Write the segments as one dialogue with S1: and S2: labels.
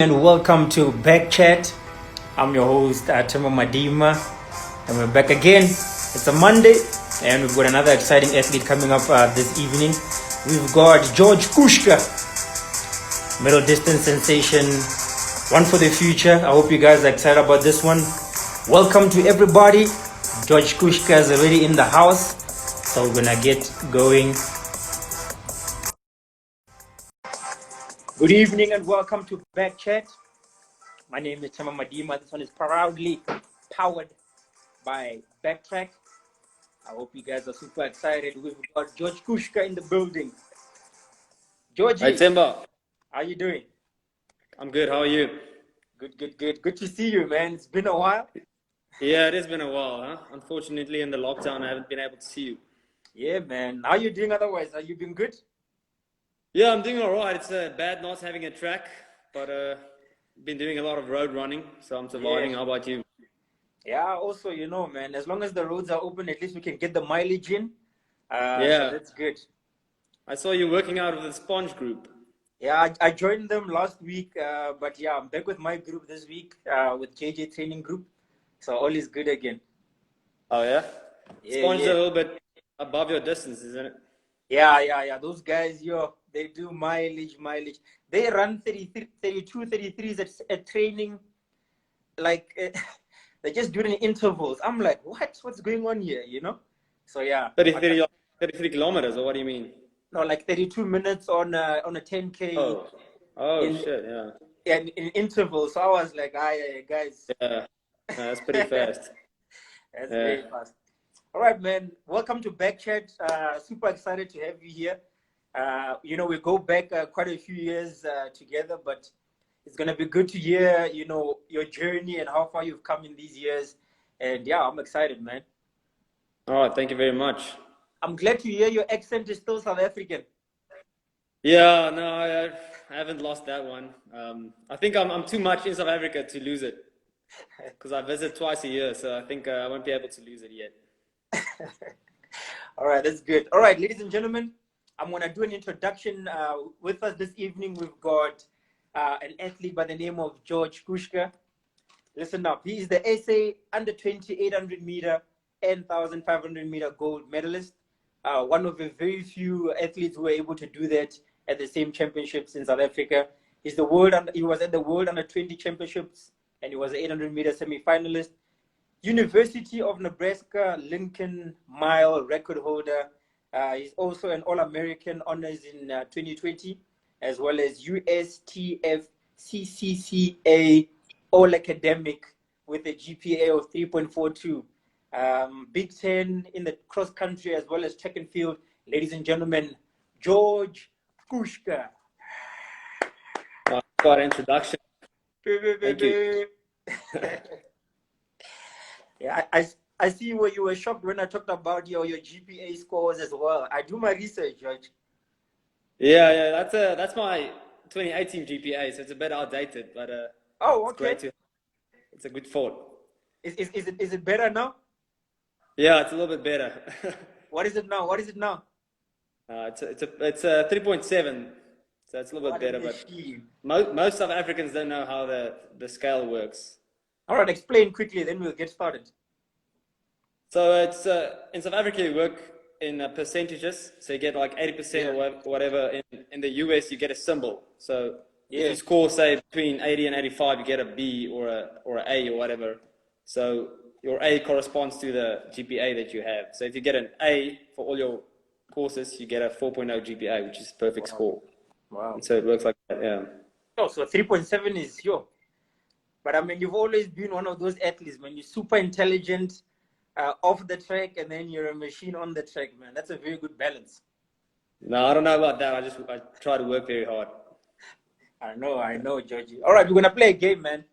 S1: And welcome to BackChat. I'm your host, Tema Madima, and we're back again. It's a Monday, and we've got another exciting athlete coming up this evening. We've got George Kusche, middle distance sensation, one for the future. I hope you guys are excited about this one. Welcome to everybody. George Kusche is already in the house, so we're gonna get going. Good evening and welcome to BackChat. My name is Tema Madima. This one is proudly powered by Backtrack. I hope you guys are super excited. We've got George Kusche in the building. Georgie,
S2: Hi, Timba.
S1: how you doing?
S2: I'm good. How are you?
S1: Good. Good to see you, man. It's been a while.
S2: Yeah, it has been a while, huh? Unfortunately, in the lockdown, I haven't been able to see you.
S1: Yeah, man. How you doing otherwise? Have you been good?
S2: Yeah, I'm doing all right. It's bad not having a track, but been doing a lot of road running, so I'm surviving.
S1: Yeah.
S2: How about you?
S1: Yeah, also, man, as long as the roads are open, at least we can get the mileage in. So
S2: Yeah,
S1: that's good.
S2: I saw you working out with the Sponge group.
S1: Yeah, I joined them last week, but yeah, I'm back with my group this week with JJ Training Group. So all is good again.
S2: Oh, yeah? Sponge is
S1: Yeah.
S2: a little bit above your distance, isn't it?
S1: Yeah. Those guys, they do mileage. They run 33, 32, 33s at training. Like, they just do it in intervals. I'm like, what's going on here, So yeah.
S2: 33 kilometers, or what do you mean?
S1: No, like 32 minutes on a 10K
S2: Oh,
S1: in,
S2: shit, yeah.
S1: in intervals. So I was like, guys.
S2: Yeah, no, that's pretty fast.
S1: That's
S2: Yeah.
S1: very fast. All right, man. Welcome to BackChat. Super excited to have you here. We go back quite a few years together, but it's gonna be good to hear, your journey and how far you've come in these years. And yeah, I'm excited, man.
S2: All right, thank you very much.
S1: I'm glad to hear your accent is still South African.
S2: Yeah, no, I haven't lost that one. I think I'm too much in South Africa to lose it because I visit twice a year, so I think I won't be able to lose it yet.
S1: All right, that's good. All right, ladies and gentlemen, I'm going to do an introduction. With us this evening, we've got an athlete by the name of George Kusche. Listen up. He is the SA under 20 800 meter and 1,500 meter gold medalist. One of the very few athletes who were able to do that at the same championships in South Africa. He was at the World Under 20 Championships, and he was an 800 meter semi-finalist. University of Nebraska Lincoln Mile record holder. He's also an All-American honors in 2020, as well as USTF CCCA All-Academic with a GPA of 3.42. Big 10 in the cross country as well as track and field. Ladies and gentlemen, George Kusche.
S2: Got an introduction. Thank you.
S1: Yeah, I see where you were shocked when I talked about your GPA scores as well. I do my research, George.
S2: Yeah, that's my 2018 GPA, so it's a bit outdated, but
S1: okay.
S2: It's great it's a good thought.
S1: Is it better now?
S2: Yeah, it's a little bit better.
S1: What is it now?
S2: It's a 3.7, so it's a little bit better. But most South Africans don't know how the scale works.
S1: All right, explain quickly, then we'll get started.
S2: So it's in South Africa you work in percentages, so you get like 80% or whatever. In the US you get a symbol. So if you score say between 80 and 85, you get a B or a A or whatever. So your A corresponds to the GPA that you have. So if you get an A for all your courses, you get a 4.0 GPA, which is perfect score.
S1: Wow.
S2: And so it works like that, yeah.
S1: Oh, so 3.7 is But I mean, you've always been one of those athletes, man. You're super intelligent off the track, and then you're a machine on the track, man. That's a very good balance.
S2: No, I don't know about that. I try to work very hard.
S1: I know, Georgie. All right, we're gonna play a game, man.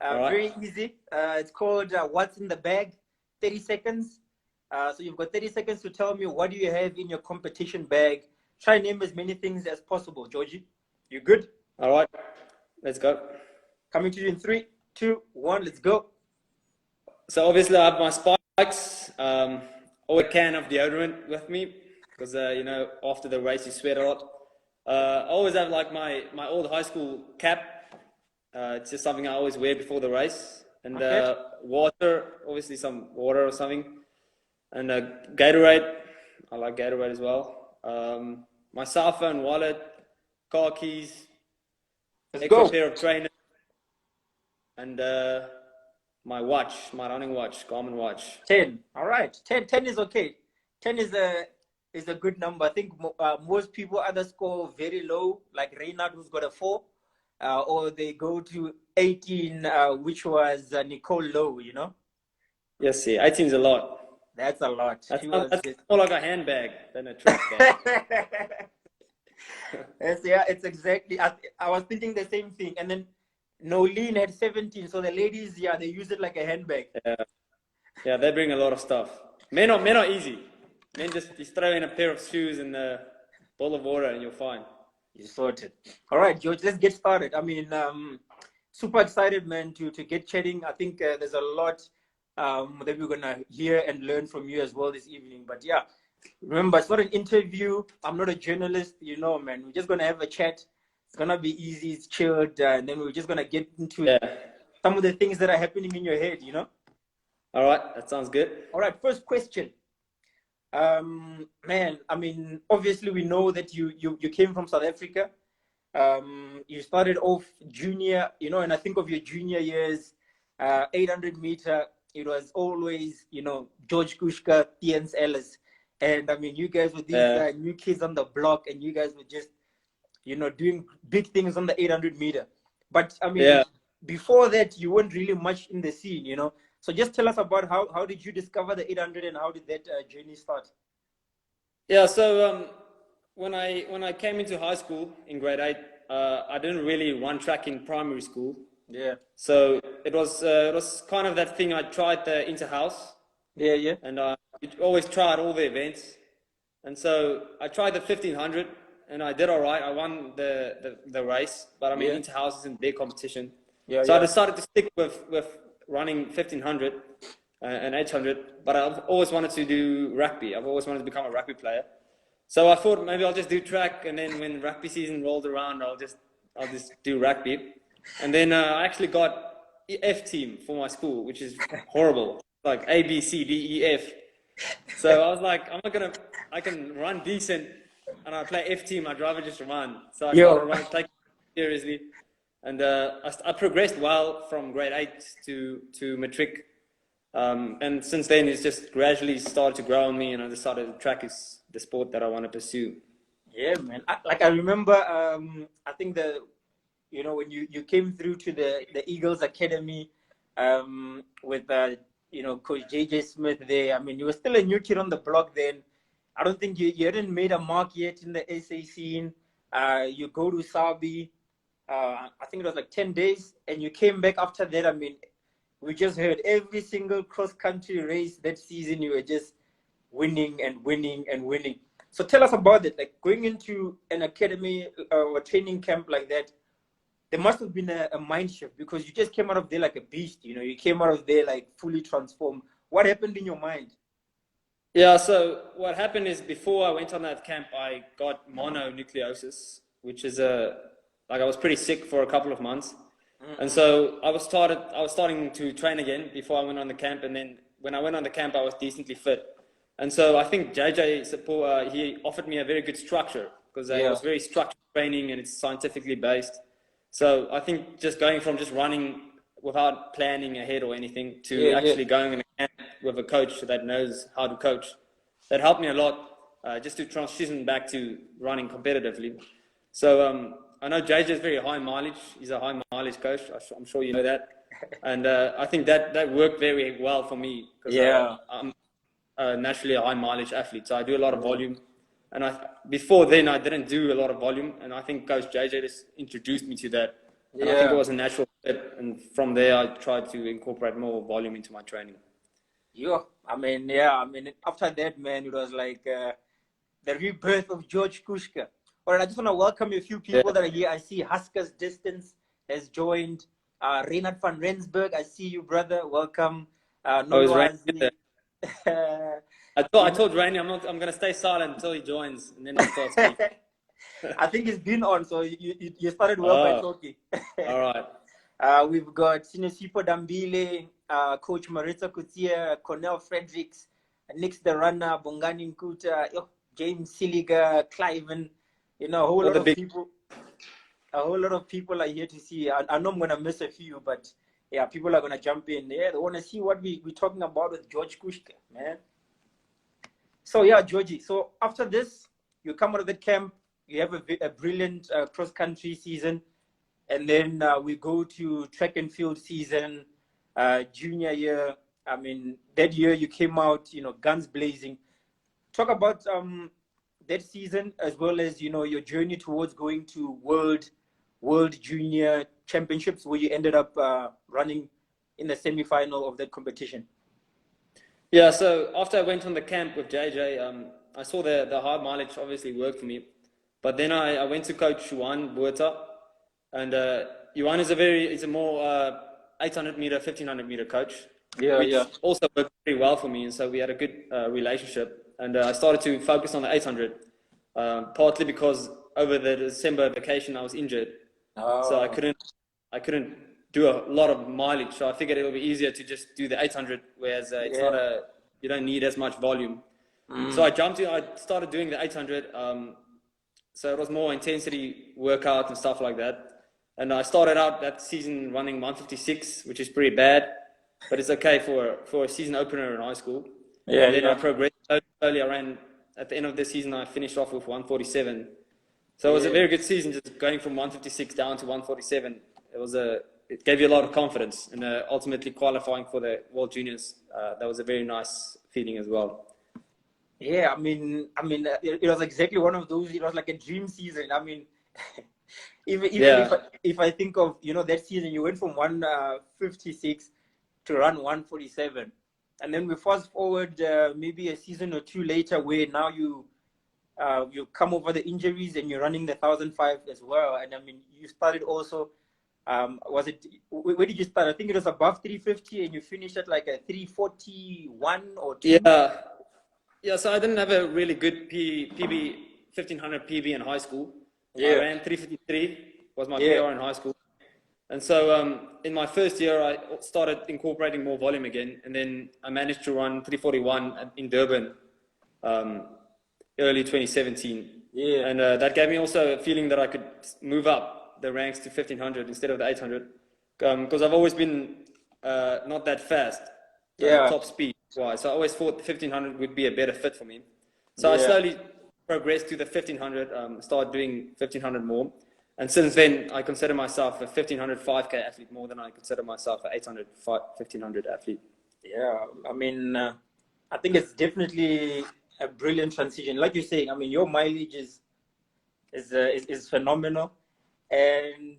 S2: Right.
S1: Very easy. It's called What's in the Bag? 30 seconds. So you've got 30 seconds to tell me what do you have in your competition bag. Try and name as many things as possible, Georgie. You good?
S2: All right, let's go.
S1: Coming to you in 3, 2, 1, let's go.
S2: So obviously I have my spikes, or a can of deodorant with me, because after the race you sweat a lot. I always have like my old high school cap, It's just something I always wear before the race. And
S1: Okay.
S2: water, obviously some water or something. And Gatorade, I like Gatorade as well. My cell phone, wallet, car keys,
S1: Let's
S2: extra
S1: go.
S2: pair of trainers, and my watch, my running watch, Garmin watch.
S1: 10. All right. 10 is okay. 10 is a good number. I think most people either score very low, like Reynard, who's got a 4, or they go to 18, which was Nicole Lowe, you know?
S2: Yes, yeah, 18 is a lot.
S1: That's a lot.
S2: That's,
S1: She was
S2: that's
S1: just...
S2: more like a handbag than a track bag.
S1: Yes, yeah, it's exactly. I was thinking the same thing. And then Nolene had 17. So the ladies, yeah, they use it like a handbag.
S2: Yeah, they bring a lot of stuff. Men are easy. Men just throw in a pair of shoes and a bowl of water and you're fine.
S1: You sorted. All right, George, let's get started. I mean, super excited, man, to get chatting. I think there's a lot that we're going to hear and learn from you as well this evening. But yeah, remember, it's not an interview. I'm not a journalist, you know, man. We're just going to have a chat. It's going to be easy, it's chilled, and then we're just going to get into some of the things that are happening in your head, you know?
S2: All right, that sounds good.
S1: All right, first question. Man, I mean, obviously we know that you came from South Africa. You started off junior, you know, and I think of your junior years, 800 meter, it was always, you know, George Kusche, Theuns Ellis. And I mean, you guys were these new kids on the block, and you guys were just, you know, doing big things on the 800 meter. But I mean, before that, you weren't really much in the scene, you know. So just tell us about how did you discover the 800 and how did that journey start?
S2: Yeah, so when I came into high school in grade 8, I didn't really run track in primary school.
S1: Yeah.
S2: So it was kind of that thing. I tried the inter-house.
S1: Yeah.
S2: And I always tried all the events. And so I tried the 1500 and I did all right. I won the race, but I mean, inter-house isn't their competition. So I decided to stick with running 1500 and 800, but I've always wanted to do rugby. I've always wanted to become a rugby player. So I thought maybe I'll just do track, and then when rugby season rolled around, I'll just do rugby. And then I actually got F team for my school, which is horrible, like A, B, C, D, E, F. So I was like, I can run decent, and I play F team. I'd rather just run. So I started taking it seriously. And I progressed well from grade 8 to matric. And since then, it's just gradually started to grow on me, and I decided track is the sport that I want to pursue. Yeah,
S1: man. I remember, I think you know, when you came through to the Eagles Academy with, you know, Coach JJ Smith there. I mean, you were still a new kid on the block then. I don't think you hadn't made a mark yet in the SA scene. You go to Sabi. I think it was like 10 days, and you came back after that. I mean, we just heard every single cross-country race that season, you were just winning and winning and winning. So tell us about it, like going into an academy or training camp like that. There must have been a mind shift because you just came out of there like a beast, you know, you came out of there like fully transformed. What happened in your mind?
S2: Yeah, so what happened is before I went on that camp, I got mononucleosis, which is I was pretty sick for a couple of months. And so I was starting to train again before I went on the camp. And then when I went on the camp, I was decently fit. And so I think JJ he offered me a very good structure because it was very structured training and it's scientifically based. So I think just going from just running without planning ahead or anything to actually going in a camp with a coach that knows how to coach, that helped me a lot just to transition back to running competitively. So I know JJ is very high mileage. He's a high mileage coach. I'm sure you know that. And I think that worked very well for me because I'm naturally a high mileage athlete. So I do a lot of volume. And before then, I didn't do a lot of volume. And I think Coach JJ just introduced me to that. And I think it was a natural fit. And from there, I tried to incorporate more volume into my training.
S1: I mean, after that, man, it was like the rebirth of George Kusche. All right, I just want to welcome a few people that are here. I see Huskers Distance has joined. Reinhard van Rensburg, I see you, brother. Welcome.
S2: I told Rainy I'm going to stay silent until he joins, and then I'll start speaking.
S1: I think he's been on, so you started well by talking.
S2: All right.
S1: We've got Sinesipo Dambile, Coach Maritza Kutia, Cornell Fredericks, Nix the Runner, Bongani Nkuta, James Siliga, Cliven, a whole lot of people. A whole lot of people are here to see. I know I'm going to miss a few, but yeah, people are going to jump in. Yeah, they want to see what we're talking about with George Kusche, man. So yeah, Georgie. So after this, you come out of the camp, you have a brilliant cross-country season, and then we go to track and field season, junior year. I mean, that year you came out, guns blazing. Talk about that season as well as, your journey towards going to World Junior Championships, where you ended up running in the semi-final of that competition.
S2: Yeah, so after I went on the camp with JJ, I saw the high mileage obviously worked for me. But then I went to coach Juan Buerta, and Juan is a more 800 meter, 1500 meter coach, which also worked pretty well for me. And so we had a good relationship. And I started to focus on the 800, partly because over the December vacation I was injured. So I couldn't do a lot of mileage. So I figured it would be easier to just do the 800, whereas you don't need as much volume. So I started doing the 800. So it was more intensity workout and stuff like that. And I started out that season running 156, which is pretty bad, but it's okay for a season opener in high school. And then I progressed slowly. I ran at the end of the season. I finished off with 147. So it was a very good season, just going from 156 down to 147. It gave you a lot of confidence, and ultimately qualifying for the World Juniors. That was a very nice feeling as well.
S1: Yeah, I mean, it was exactly one of those. It was like a dream season. I mean, even if I think of that season, you went from 156 to run 147, and then we fast forward maybe a season or two later, where now you come over the injuries and you're running the 1005 as well. And I mean, you started also. Where did you start? I think it was above 350, and you finished at like a 341 or 2.
S2: Yeah, so I didn't have a really good PB 1500 PB in high school. I ran 353 was my PR in high school, and so in my first year I started incorporating more volume again, and then I managed to run 341 in Durban, early 2017. And that gave me also a feeling that I could move up the ranks to 1500 instead of the 800, because I've always been not that fast, top speed. So I always thought the 1500 would be a better fit for me. So I slowly progressed to the 1500, started doing 1500 more. And since then, I consider myself a 1500 5K athlete more than I consider myself an 800 1500 athlete.
S1: Yeah, I mean, I think it's definitely a brilliant transition. Like you're saying, I mean, your mileage is phenomenal. And,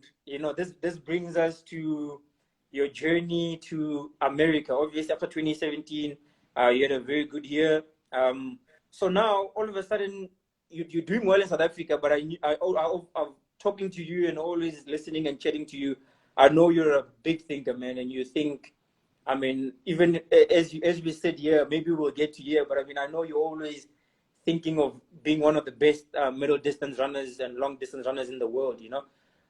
S1: this brings us to your journey to America. Obviously, after 2017, you had a very good year. So now, all of a sudden, you're doing well in South Africa, but I'm talking to you and always listening and chatting to you. I know you're a big thinker, man, and you think, I mean, even as we said here, maybe we'll get to here, but I mean, I know you're always thinking of being one of the best middle distance runners and long distance runners in the world,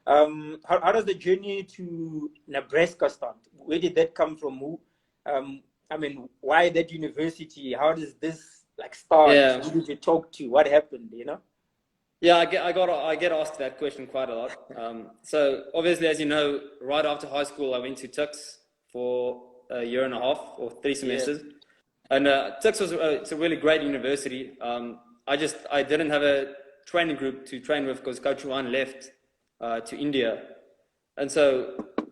S1: How does the journey to Nebraska start? Where did that come from? Who, I mean, why that university? How does this start?
S2: Yeah.
S1: Who did you talk to? What happened?
S2: Yeah, I get asked that question quite a lot. So obviously, as you know, right after high school, I went to Tux for a year and a half or 3 semesters, and Tux it's a really great university. I didn't have a training group to train with because Coach Juan left to India, and so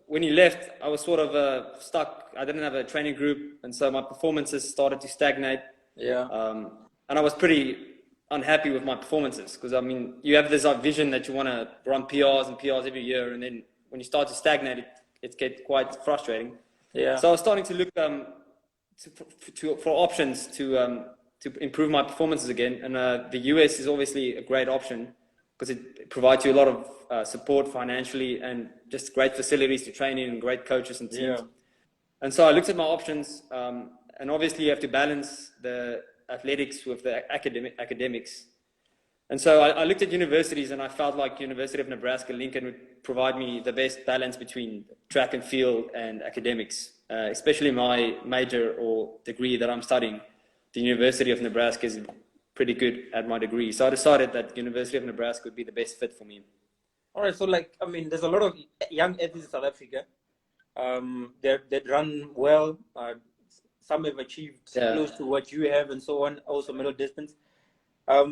S2: when he left, I was sort of stuck. I didn't have a training group, and so my performances started to stagnate. And I was pretty unhappy with my performances because, I mean, you have this vision that you want to run PRs and PRs every year, and then when you start to stagnate, it gets quite frustrating. So I was starting to look for options to improve my performances again, and the US is obviously a great option because it provides you a lot of support financially and just great facilities to train in and great coaches and teams. And so I looked at my options, and obviously you have to balance the athletics with the academics. And so I looked at universities, and I felt like University of Nebraska Lincoln would provide me the best balance between track and field and academics, especially my major or degree that I'm studying. The University of Nebraska is pretty good at my degree. So I decided that University of Nebraska would be the best fit for me.
S1: All right. So, like, I mean, there's a lot of young athletes in South Africa. They run well. Some have achieved close to what you have, and so on. Also, middle distance.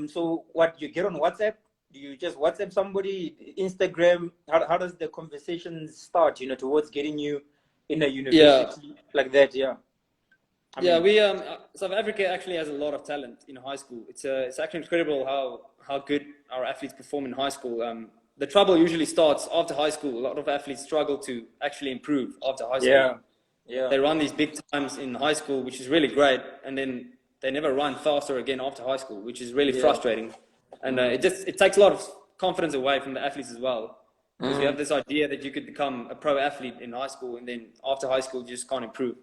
S1: So what, you get on WhatsApp? Do you just WhatsApp somebody? Instagram? How does the conversation start, towards getting you in a university like that? Yeah. I mean,
S2: South Africa actually has a lot of talent in high school. It's actually incredible how good our athletes perform in high school. The trouble usually starts after high school. A lot of athletes struggle to actually improve after high school.
S1: Yeah.
S2: They run these big times in high school, which is really great, and then they never run faster again after high school, which is really frustrating. And it takes a lot of confidence away from the athletes as well, because you have this idea that you could become a pro athlete in high school, and then after high school you just can't improve.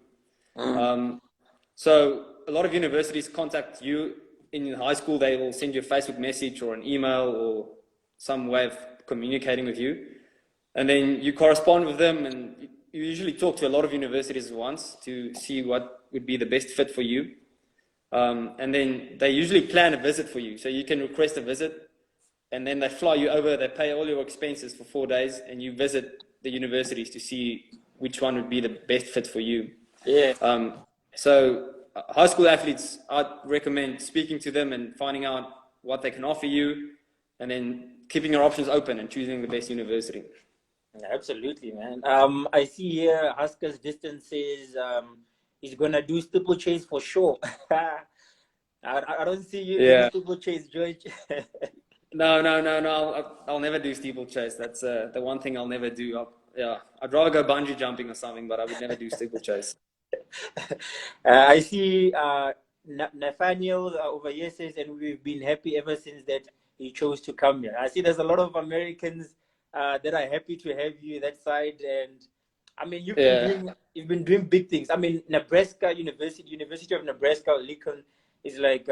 S2: So a lot of universities contact you in high school. They will send you a Facebook message or an email or some way of communicating with you, and then you correspond with them, and you usually talk to a lot of universities at once to see what would be the best fit for you. And then they usually plan a visit for you. So you can request a visit, and then they fly you over, they pay all your expenses for 4 days, and you visit the universities to see which one would be the best fit for you. So high school athletes, I'd recommend speaking to them and finding out what they can offer you, and then keeping your options open and choosing the best university.
S1: Absolutely, man. I see here Huskers distance says he's gonna do steeplechase for sure. I don't see you doing steeplechase, George.
S2: No. I'll never do steeplechase. That's the one thing I'll never do. I'd rather go bungee jumping or something, but I would never do steeplechase.
S1: I see Nathaniel over here says, and we've been happy ever since that he chose to come here. I see there's a lot of Americans that are happy to have you that side, and I mean you've been doing big things. I mean, Nebraska University of Nebraska Lincoln is like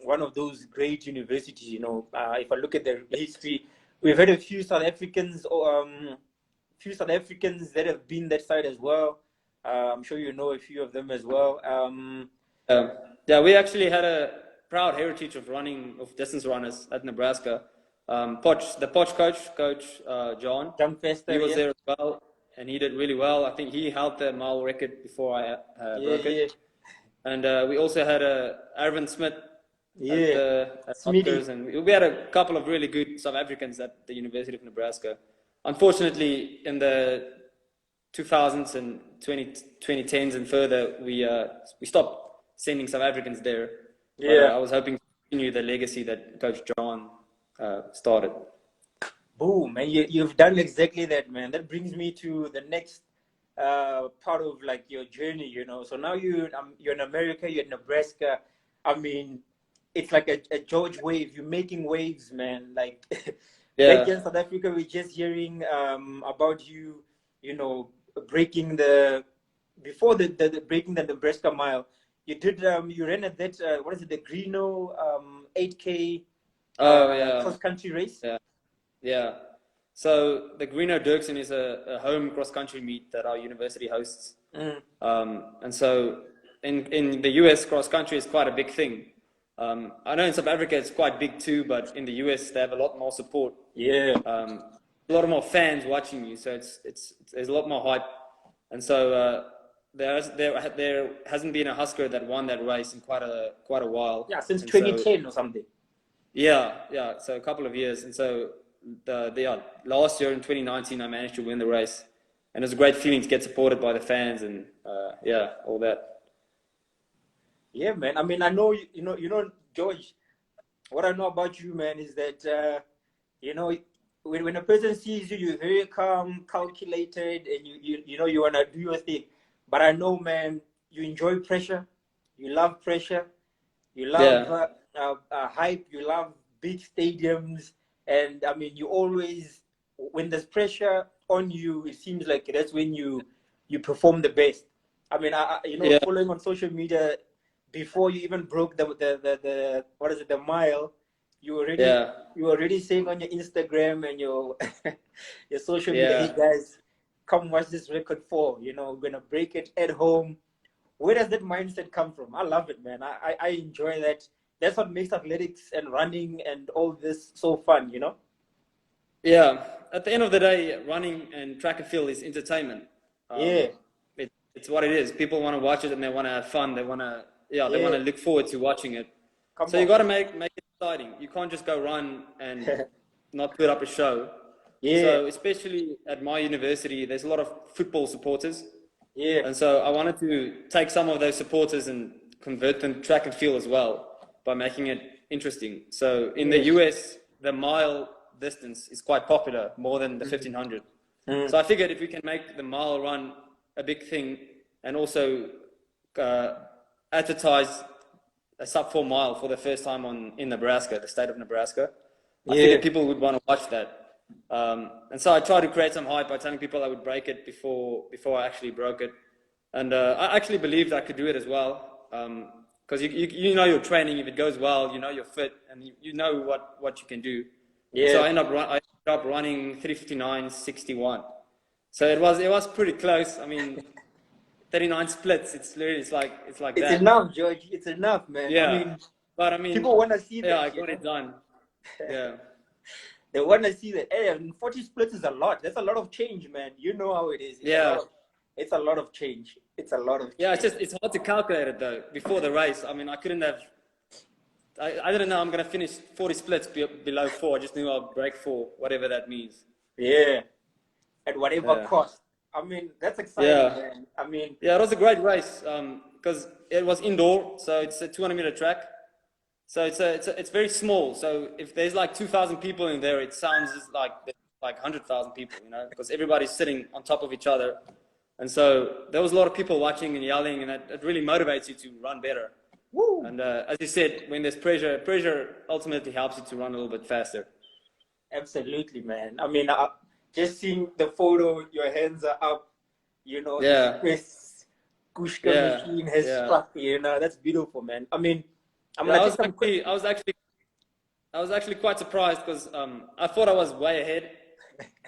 S1: one of those great universities. If I look at the history, we've had a few South Africans that have been that side as well. I'm sure you know a few of them as well.
S2: We actually had a proud heritage of distance runners at Nebraska. The Poch coach John, he was there as well, and he did really well. I think he held the mile record before I broke it. And we also had Arvin Smith at Huskers, and we had a couple of really good South Africans at the University of Nebraska. Unfortunately, in the 2000s and 2010s and further, we stopped sending South Africans there. But, I was hoping to continue the legacy that Coach John started.
S1: Boom, man! You've done exactly that, man. That brings me to the next part of like your journey. So now you're in America, you're in Nebraska. I mean, it's like a George wave. You're making waves, man. Like back in South Africa, we're just hearing about you. Breaking before the breaking the Nebraska mile. You did you ran at that what is it, the Greeno 8K cross country race?
S2: So the Greeno Dirksen is a home cross country meet that our university hosts. And so in the US, cross country is quite a big thing. I know in South Africa it's quite big too, but in the US they have a lot more support. A lot more fans watching you, so there's a lot more hype. And so there hasn't been a Husker that won that race in quite a while.
S1: Since 2010 or something.
S2: So a couple of years. And so last year in 2019 I managed to win the race, and it was a great feeling to get supported by the fans and all that.
S1: Yeah, man. I mean, I know George. What I know about you, man, is that when a person sees you, you're very calm, calculated, and you want to do your thing. But I know, man, you enjoy pressure. You love pressure. You love hype. You love big stadiums. And, I mean, you always, when there's pressure on you, it seems like that's when you perform the best. I mean, following on social media, before you even broke the mile, you were already saying on your Instagram and your your social media, hey
S2: Yeah.
S1: guys, come watch this record for, you know, we're gonna break it at home. Where does that mindset come from? I love it, man. I enjoy that. That's what makes athletics and running and all this so fun, you know?
S2: Yeah. At the end of the day, running and track and field is entertainment.
S1: Yeah.
S2: It's what it is. People want to watch it and they want to have fun. They want to, they want to look forward to watching it.
S1: Come
S2: So
S1: on.
S2: you got to make it exciting. You can't just go run and not put up a show.
S1: Yeah.
S2: So especially at my university, there's a lot of football supporters.
S1: Yeah.
S2: And so I wanted to take some of those supporters and convert them to track and field as well by making it interesting. So in the US, the mile distance is quite popular, more than the 1500. So I figured if we can make the mile run a big thing and also advertise a sub 4 mile for the first time in Nebraska, the state of Nebraska, I figured people would want to watch that. And so I tried to create some hype by telling people I would break it before I actually broke it. And I actually believed I could do it as well. Because you know your training, if it goes well, you know you're fit and you know what you can do. Yeah. So I ended up running 3:59:61. So it was pretty close. I mean, 39 splits. It's like that.
S1: It's enough, George. It's enough, man.
S2: Yeah. I mean,
S1: people want to see that.
S2: Yeah, I got it done. Yeah.
S1: They want to see that. Hey, 40 splits is a lot. That's a lot of change, man. You know how it is. It's a lot of change. It's a lot of change.
S2: Yeah, it's hard to calculate it though. Before the race, I mean, I couldn't have. I didn't know I'm gonna finish 40 splits below 4. I just knew I'll break 4, whatever that means.
S1: Yeah, at whatever cost. I mean, that's exciting, man. I mean,
S2: yeah, it was a great race because it was indoor, so it's a 200-meter track. So it's very small. So if there's like 2,000 people in there, it sounds like 100,000 people, you know, because everybody's sitting on top of each other. And so there was a lot of people watching and yelling, and it really motivates you to run better. Woo. And as you said, when there's pressure ultimately helps you to run a little bit faster.
S1: Absolutely, man. I mean, just seeing the photo, your hands are up, you know, Chris Kusche machine has struck, you know, that's beautiful, man. I mean, I was actually quite surprised because I thought I was way ahead,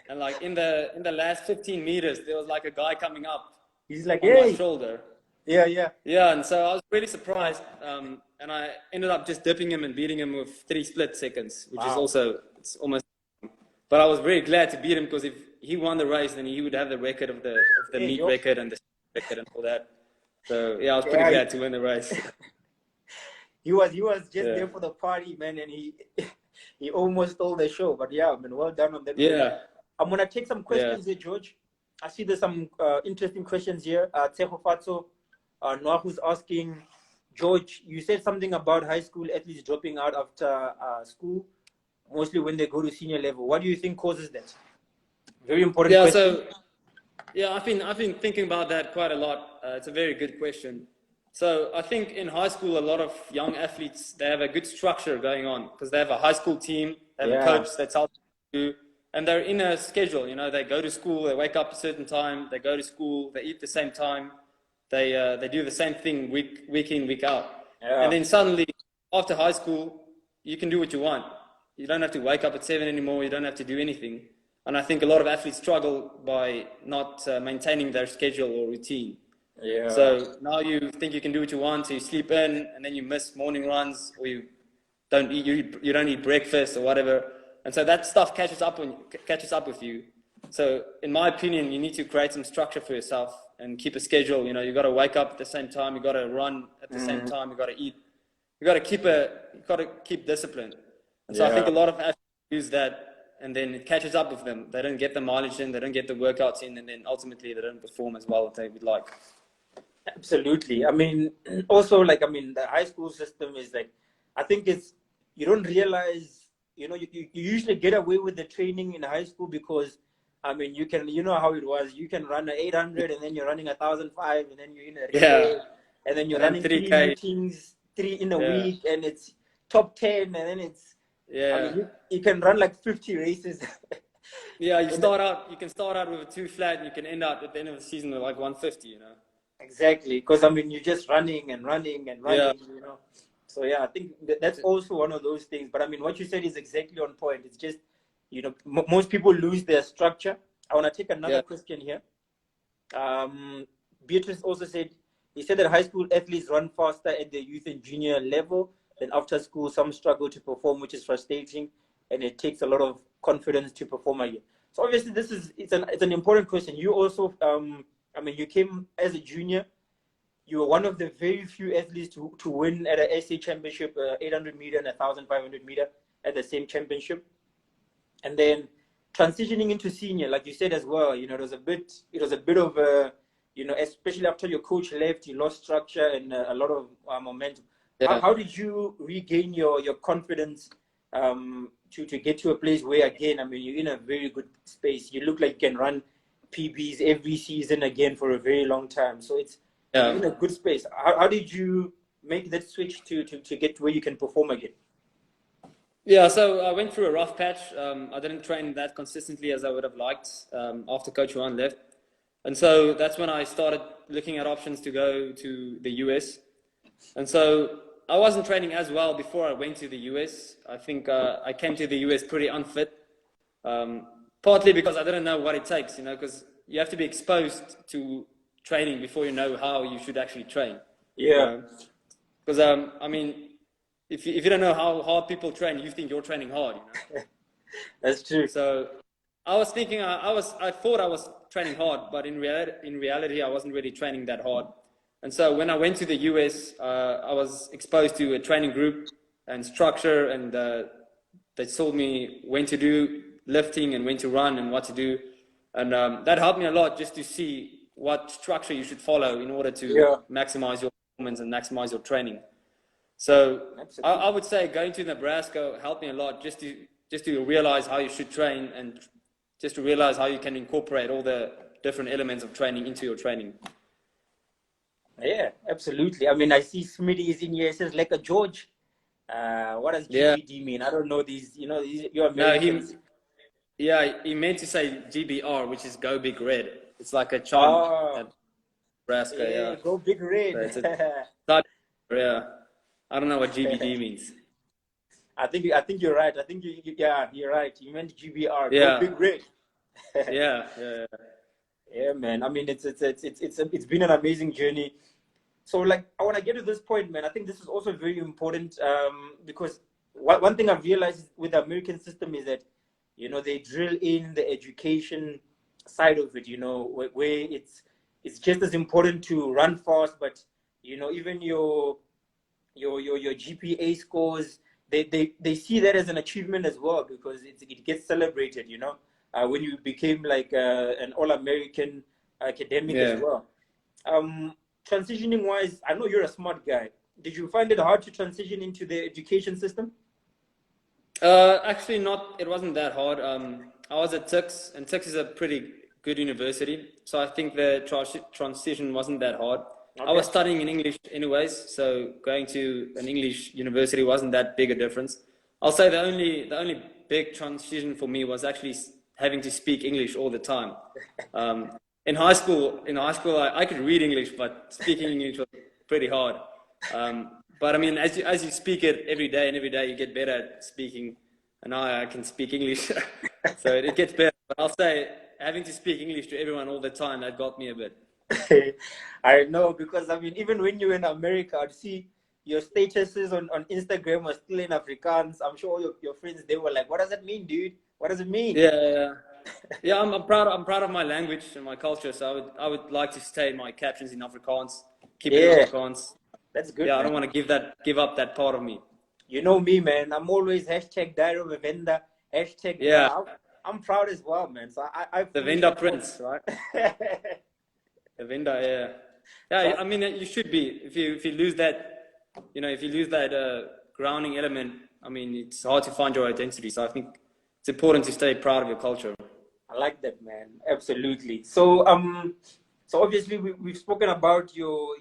S1: and like in the last 15 meters there was like a guy coming up. He's like,
S2: on my shoulder. Yeah, and so I was really surprised, and I ended up just dipping him and beating him with 3 split seconds, which is also it's almost. But I was very glad to beat him because if he won the race, then he would have the record of the meet record and the record and all that. So yeah, I was pretty glad to win the race.
S1: He was just there for the party, man, and he almost stole the show. But yeah, man, well done on that.
S2: Yeah.
S1: I'm gonna take some questions here, George. I see there's some interesting questions here. Tejo Fatso, Noah, who's asking, George, you said something about high school athletes dropping out after school, mostly when they go to senior level. What do you think causes that? Very important question.
S2: I've been thinking about that quite a lot. It's a very good question. So I think in high school, a lot of young athletes, they have a good structure going on because they have a high school team, they have a coach that's helping them do, and they're in a schedule. You know, they go to school, they wake up a certain time, they go to school, they eat the same time, they do the same thing week in, week out. Yeah. And then suddenly, after high school, you can do what you want. You don't have to wake up at 7 anymore. You don't have to do anything. And I think a lot of athletes struggle by not maintaining their schedule or routine. Yeah. So now you think you can do what you want, so you sleep in, and then you miss morning runs, or you don't eat breakfast or whatever, and so that stuff catches up with you. So in my opinion, you need to create some structure for yourself and keep a schedule. You know, you got to wake up at the same time, you got to run at the same time, you got to eat, you got to keep discipline. And so I think a lot of athletes use that. And then it catches up with them. They don't get the mileage in, they don't get the workouts in, and then ultimately they don't perform as well as they would like.
S1: Absolutely. I mean, also, like, I mean, the high school system is like, I think you don't realize, you know, you usually get away with the training in high school because, I mean, you know how it was. You can run an 800 and then you're running 1,005 and then you're in a relay, and then you're running 3 meetings, 3 in a week, and it's top 10, and then it's, I mean, you can run like 50 races.
S2: You can start out with a 2 flat, and you can end out at the end of the season with like 150, you know.
S1: Exactly, because I mean, you're just running and running and running, you know. So yeah, I think that's also one of those things. But I mean, what you said is exactly on point. It's just, you know, most people lose their structure. I want to take another question here. Beatrice also said, he said that high school athletes run faster at the youth and junior level. Then after school, some struggle to perform, which is frustrating, and it takes a lot of confidence to perform again. So obviously, it's an important question. You also, I mean, you came as a junior. You were one of the very few athletes to win at a SA championship, 800 meter and 1,500 meter at the same championship. And then transitioning into senior, like you said as well, you know, it was a bit of a, you know, especially after your coach left, you lost structure and a lot of momentum.
S2: Yeah.
S1: How did you regain your confidence to get to a place where, again, I mean, you're in a very good space. You look like you can run PBs every season again for a very long time. So it's you're in a good space. How did you make that switch to get to where you can perform again?
S2: Yeah, so I went through a rough patch. I didn't train that consistently as I would have liked after Coach Juan left. And so that's when I started looking at options to go to the US. And so I wasn't training as well before I went to the US. I think I came to the US pretty unfit, partly because I didn't know what it takes, you know, because you have to be exposed to training before you know how you should actually train.
S1: Yeah.
S2: Because, I mean, if you don't know how hard people train, you think you're training hard, you know?
S1: That's true.
S2: So I was thinking, I thought I was training hard, but in reality, I wasn't really training that hard. And so when I went to the US, I was exposed to a training group and structure, and they told me when to do lifting and when to run and what to do. And that helped me a lot just to see what structure you should follow in order to maximize your performance and maximize your training. So I would say going to Nebraska helped me a lot just to realize how you should train and just to realize how you can incorporate all the different elements of training into your training.
S1: Yeah, absolutely. I mean, I see Smitty is in here. It says like a George. What does GBD mean? I don't know these. You know, you're Americans.
S2: He meant to say GBR, which is Go Big Red. It's like a chant at Nebraska. Yeah,
S1: Go Big Red.
S2: So yeah. I don't know what GBD means.
S1: I think you're right. I think you're right. You meant GBR.
S2: Yeah.
S1: Go Big Red. Yeah, man. I mean, it's been an amazing journey. So, like, I want to get to this point, man. I think this is also very important because one thing I've realized with the American system is that, you know, they drill in the education side of it. You know, where it's just as important to run fast, but you know, even your GPA scores, they see that as an achievement as well because it gets celebrated, you know, when you became like an all-American academic as well. Transitioning wise, I know you're a smart guy. Did you find it hard to transition into the education system?
S2: Actually not, it wasn't that hard. I was at Tux, and Tux is a pretty good university, so I think the transition wasn't that hard. Okay. I was studying in English anyways, so going to an English university wasn't that big a difference. I'll say the only big transition for me was actually having to speak English all the time. In high school, I could read English, but speaking English was pretty hard. But I mean, as you speak it every day, you get better at speaking. And now I can speak English, so it gets better. But I'll say having to speak English to everyone all the time, that got me a bit.
S1: I know, because I mean, even when you were in America, I'd see your statuses on Instagram were still in Afrikaans. I'm sure your friends, they were like, "What does that mean, dude? What does it mean?"
S2: Yeah. I'm proud of my language and my culture. So I would like to stay my captions in Afrikaans, keep it in Afrikaans.
S1: That's good.
S2: Yeah,
S1: man.
S2: I don't want to give up that part of me.
S1: You know me, man. I'm always #Dairo hashtag.
S2: Yeah.
S1: I'm proud as well, man. So I
S2: the Venda Prince, right? The Venda, yeah. Yeah, so, I mean, you should be. If you lose that, you know, if you lose that grounding element, I mean, it's hard to find your identity. So I think it's important to stay proud of your culture.
S1: I like that, man. Absolutely. So so obviously we've spoken about your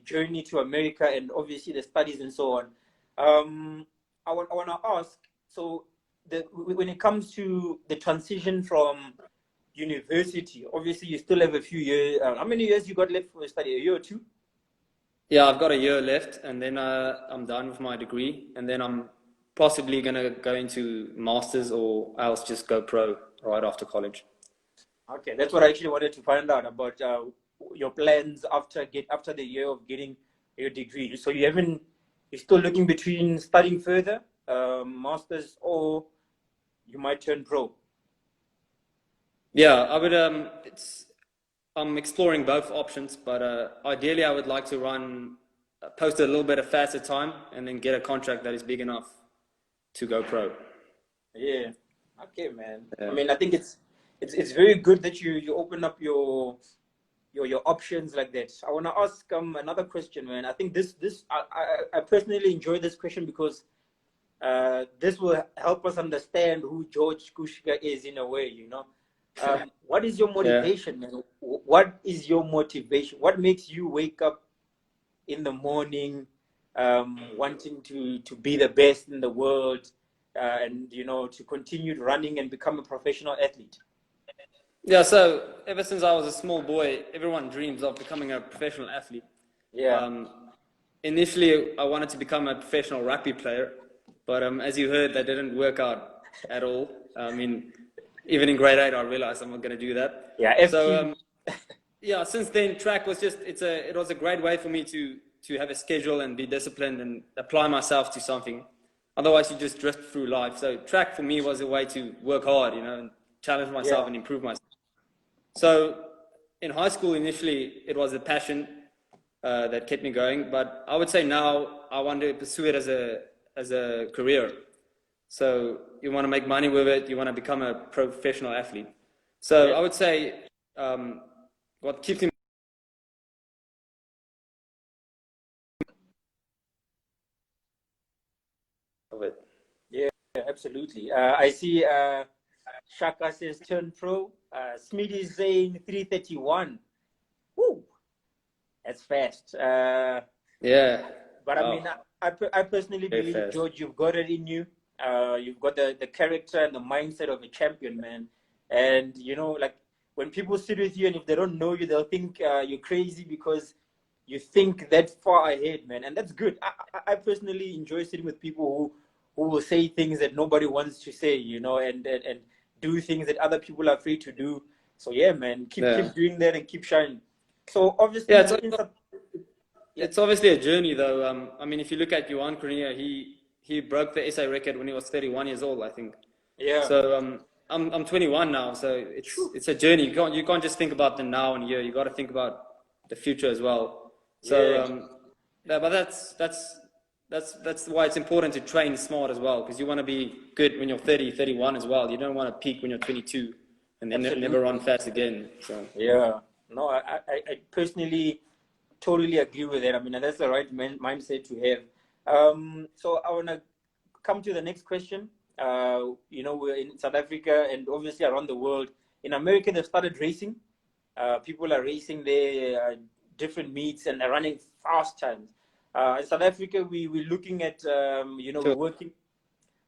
S1: journey to America and obviously the studies and so on. I want to ask, so when it comes to the transition from university, obviously you still have a few years. How many years you got left for study? A year or two?
S2: Yeah, I've got a year left, and then I'm done with my degree, and then I'm possibly gonna go into masters, or else just go pro right after college.
S1: Okay, that's what I actually wanted to find out about your plans after the year of getting your degree. So you're still looking between studying further, masters, or you might turn pro.
S2: Yeah, I would. I'm exploring both options, but ideally, I would like to post a little bit of faster time, and then get a contract that is big enough to go pro.
S1: Yeah. Okay, man.
S2: Yeah.
S1: I mean, I think it's very good that you open up your options like that. I want to ask another question, man. I think I personally enjoy this question because this will help us understand who George Kusche is in a way, you know. What is your motivation, man? What is your motivation? What makes you wake up in the morning wanting to be the best in the world and, you know, to continue running and become a professional athlete?
S2: Yeah, so ever since I was a small boy, everyone dreams of becoming a professional athlete.
S1: Yeah.
S2: Initially, I wanted to become a professional rugby player, but as you heard, that didn't work out at all. I mean, even in grade 8, I realized I'm not going to do that.
S1: Yeah. FT.
S2: So, yeah, since then, track was it was a great way for me to have a schedule and be disciplined and apply myself to something. Otherwise, you just drift through life. So track for me was a way to work hard, you know, and challenge myself and improve myself. So in high school, initially, it was a passion that kept me going. But I would say now I want to pursue it as a career. So you want to make money with it. You want to become a professional athlete. So I would say what keeps me of it.
S1: Yeah, absolutely. I see Shaka says turn pro. Smitty is saying 3:31. Woo, that's fast.
S2: Yeah.
S1: But I mean, I personally believe,
S2: fast.
S1: George, you've got it in you. You've got the character and the mindset of a champion, man. And, you know, like when people sit with you and if they don't know you, they'll think you're crazy because you think that far ahead, man. And that's good. I personally enjoy sitting with people who will say things that nobody wants to say, you know, and do things that other people are afraid to do. So, yeah, man, keep doing that and keep shining. So, obviously,
S2: it's obviously a journey, though. I mean, if you look at Johan Cronje, he broke the SA record when he was 31 years old, I think.
S1: Yeah.
S2: So I'm 21 now, so it's a journey. You can't just think about the now and here. You got to think about the future as well. So but that's why it's important to train smart as well, because you want to be good when you're 30, 31 as well. You don't want to peak when you're 22 and then never run fast again. So
S1: yeah, no, I personally totally agree with that. I mean, that's the right mindset to have. So I want to come to the next question. You know, we're in South Africa and obviously around the world. In America, they've started racing. People are racing their different meets and are running fast times. In South Africa, we're looking at, you know,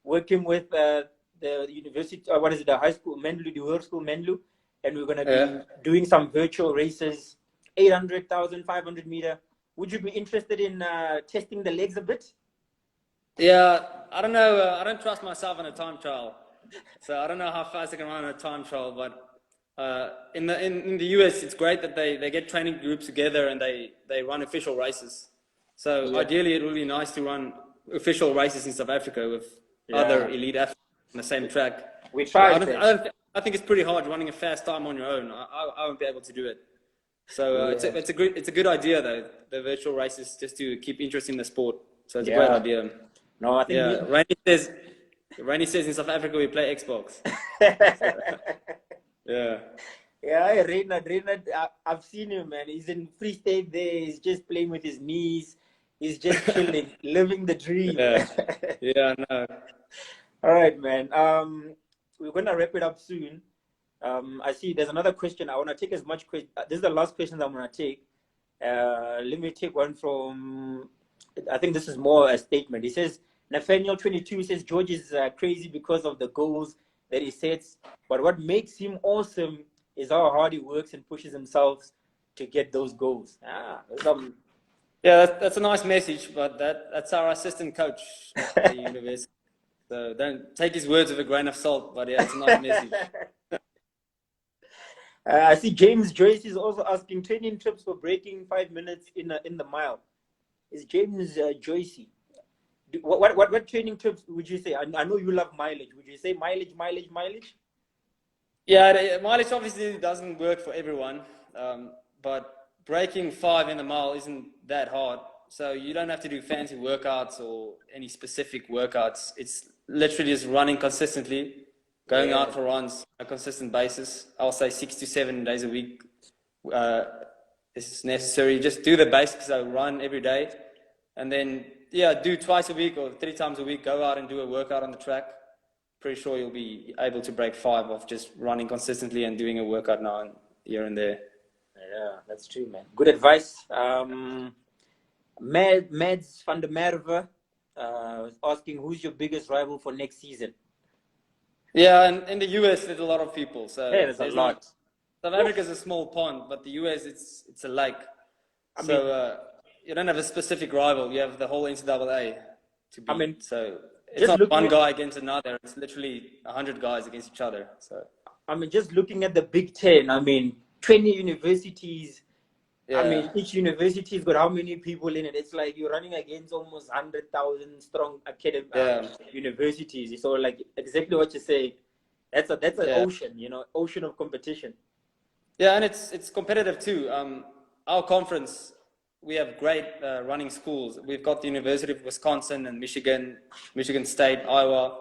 S1: working with the university, what is it, the high school, Menlo, the World School Menlo, and we're going to be doing some virtual races, 800,000, 500 meter. Would you be interested in testing the legs a bit?
S2: Yeah, I don't know. I don't trust myself in a time trial, so I don't know how fast I can run in a time trial. But in the US, it's great that they get training groups together and they run official races. So ideally, it would be nice to run official races in South Africa with other elite athletes on the same track.
S1: We tried.
S2: I think it's pretty hard running a fast time on your own. I won't be able to do it. So it's a good idea though, the virtual races, just to keep interest in the sport. So it's a great idea.
S1: No, I think
S2: Rainy says in South Africa we play Xbox. Yeah.
S1: Yeah, Reynard, I've seen him, man. He's in Free State there. He's just playing with his knees. He's just chilling, living the dream.
S2: Yeah, no.
S1: All right, man. We're gonna wrap it up soon. I see there's another question. I want to take as much question. This is the last question I'm gonna take. Let me take one from. I think this is more a statement. He says, Nathaniel 22 says George is crazy because of the goals that he sets, but what makes him awesome is how hard he works and pushes himself to get those goals. There's
S2: Yeah, that's a nice message, but that's our assistant coach at the university. So don't take his words with a grain of salt, but yeah, it's a nice message.
S1: I see James Joyce is also asking training tips for breaking 5 minutes in the mile. Is James Joyce? What training tips would you say? I know you love mileage. Would you say mileage?
S2: Yeah, mileage obviously doesn't work for everyone, but breaking 5 in a mile isn't that hard. So you don't have to do fancy workouts or any specific workouts. It's literally just running consistently, going out for runs on a consistent basis. I'll say 6 to 7 days a week is necessary. Just do the basics, so run every day. And then, do twice a week or 3 times a week, go out and do a workout on the track. Pretty sure you'll be able to break 5 off just running consistently and doing a workout now and here and there.
S1: Yeah, that's true, man. Good advice. Mads van der Merwe asking, who's your biggest rival for next season?
S2: Yeah, and in the US, there's a lot of people. So
S1: there's a lot.
S2: South Africa is a small pond, but the US, it's a lake. So you don't have a specific rival. You have the whole NCAA to beat. So it's not one guy against another. It's literally 100 guys against each other. So
S1: just looking at the Big Ten, 20 universities. Yeah. Each university's got how many people in it? It's like you're running against almost 100,000 strong universities. So like exactly what you say. That's an ocean, ocean of competition.
S2: Yeah, and it's competitive too. Our conference, we have great running schools. We've got the University of Wisconsin and Michigan State, Iowa.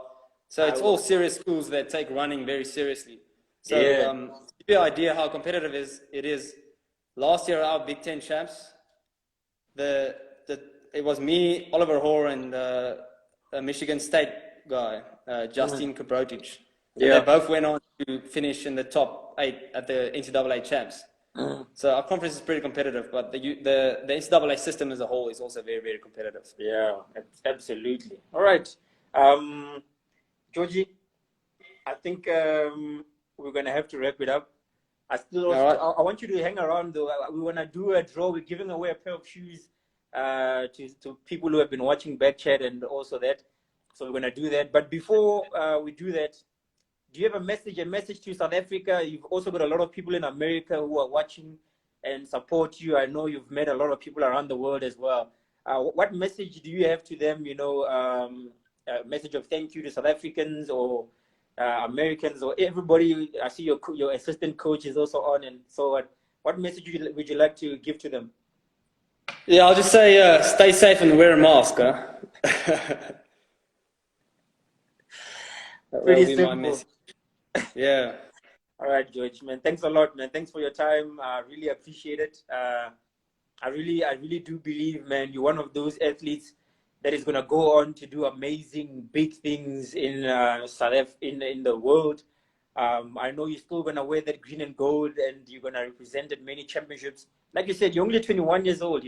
S2: So it's all serious schools that take running very seriously. So to give you an idea how competitive it is, last year our Big Ten champs, it was me, Oliver Hoare, and a Michigan State guy, Justin Kabrotic. They both went on to finish in the top 8 at the NCAA champs. So our conference is pretty competitive, but the NCAA system as a whole is also very, very competitive.
S1: Yeah, absolutely. All right. Georgie, I think we're going to have to wrap it up. I want you to hang around though. We want to do a draw. We're giving away a pair of shoes to people who have been watching BackChat and also that. So we're going to do that. But before we do that, do you have a message to South Africa? You've also got a lot of people in America who are watching and support you. I know you've met a lot of people around the world as well. What message do you have to them? A message of thank you to South Africans or Americans or everybody. I see your assistant coach is also on, and so on. What message would you like to give to them?
S2: Yeah, I'll just say stay safe and wear a mask. Huh?
S1: Pretty simple.
S2: Yeah.
S1: All right, George, man. Thanks a lot, man. Thanks for your time. I really appreciate it. I really do believe, man, you're one of those athletes that is gonna go on to do amazing big things in in the world. I know you're still gonna wear that green and gold, and you're gonna represent at many championships. Like you said, you're only 21 years old.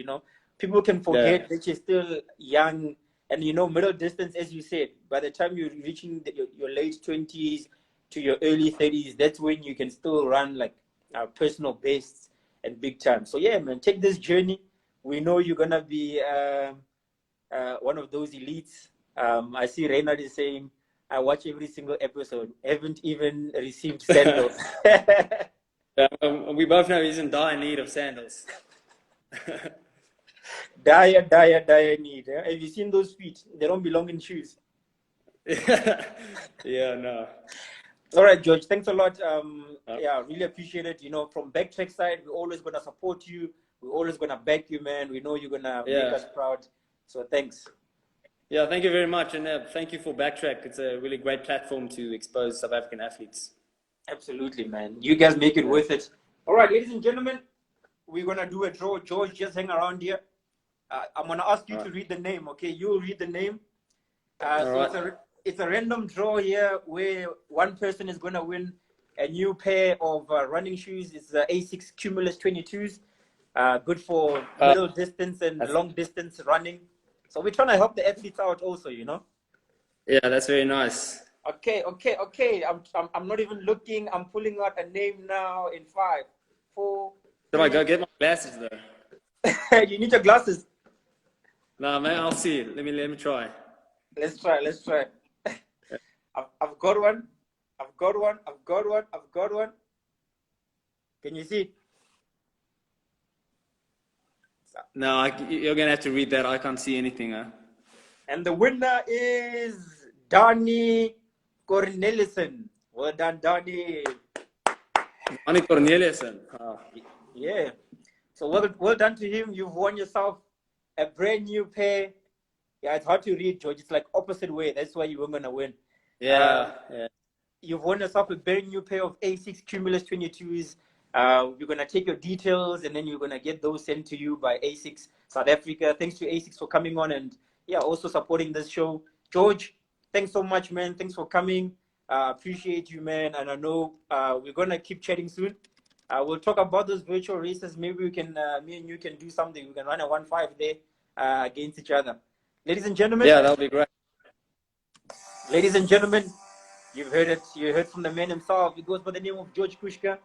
S1: People can forget that you're still young, and middle distance, as you said. By the time you're reaching your late 20s to your early 30s, that's when you can still run like personal bests and big time. So yeah, man, take this journey. We know you're gonna be one of those elites. I see Reynard is saying, I watch every single episode. Haven't even received sandals.
S2: We both know he's in dire need of sandals.
S1: dire need. Have you seen those feet? They don't belong in shoes.
S2: Yeah, no.
S1: All right, George. Thanks a lot. Yeah, really appreciate it. From Backtrack side, we're always gonna support you. We're always gonna back you, man. We know you're gonna make us proud. So thanks.
S2: Yeah, thank you very much, and thank you for Backtrack. It's a really great platform to expose South African athletes.
S1: Absolutely, man. You guys make it worth it. All right, ladies and gentlemen, we're gonna do a draw. George, just hang around here. I'm gonna ask you to read the name. Okay, you'll read the name. It's a random draw here where one person is gonna win a new pair of running shoes. It's the A6 Cumulus 22s. Good for middle distance and long distance running. So we're trying to help the athletes out also,
S2: Yeah, that's very nice.
S1: Okay. I'm not even looking. I'm pulling out a name now in 5, 4.
S2: Should I go get my glasses though?
S1: You need your glasses.
S2: No, man, I'll see. Let me try.
S1: Let's try. I've got one. I've got one. Can you see?
S2: No, you're gonna have to read that. I can't see anything.
S1: And the winner is Donnie Cornelissen. Well done, Donnie.
S2: Donnie Cornelissen.
S1: Yeah. So well done to him. You've won yourself a brand new pair. Yeah, it's hard to read, George. It's like opposite way. That's why you were gonna win.
S2: Yeah.
S1: You've won yourself a brand new pair of A6 Cumulus 22s. You're gonna take your details and then you're gonna get those sent to you by A6 South Africa. Thanks to A6 for coming on and also supporting this show. George, thanks so much, man. Thanks for coming. Appreciate you, man. And I know we're gonna keep chatting soon. We'll talk about those virtual races. Maybe we can, me and you can do something. We can run a 1-5 there against each other. Ladies and gentlemen.
S2: Yeah, that'll be great.
S1: Ladies and gentlemen, you've heard it. You heard from the man himself. He goes by the name of George Kusche.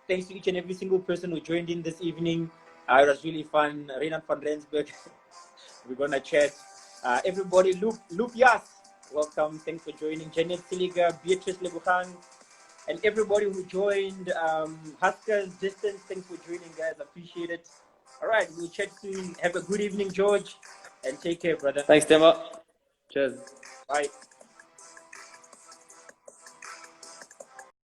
S1: Thanks to each and every single person who joined in this evening. It was really fun. Reinhard van Rensburg. We're gonna chat. Everybody, Luke Yas, welcome. Thanks for joining. Janet Siliga, Beatrice Lebuchang, and everybody who joined. Huskers Distance, thanks for joining, guys. Appreciate it. All right, we'll chat soon. Have a good evening, George, and take care, brother.
S2: Thanks, Demo. Cheers.
S1: Bye.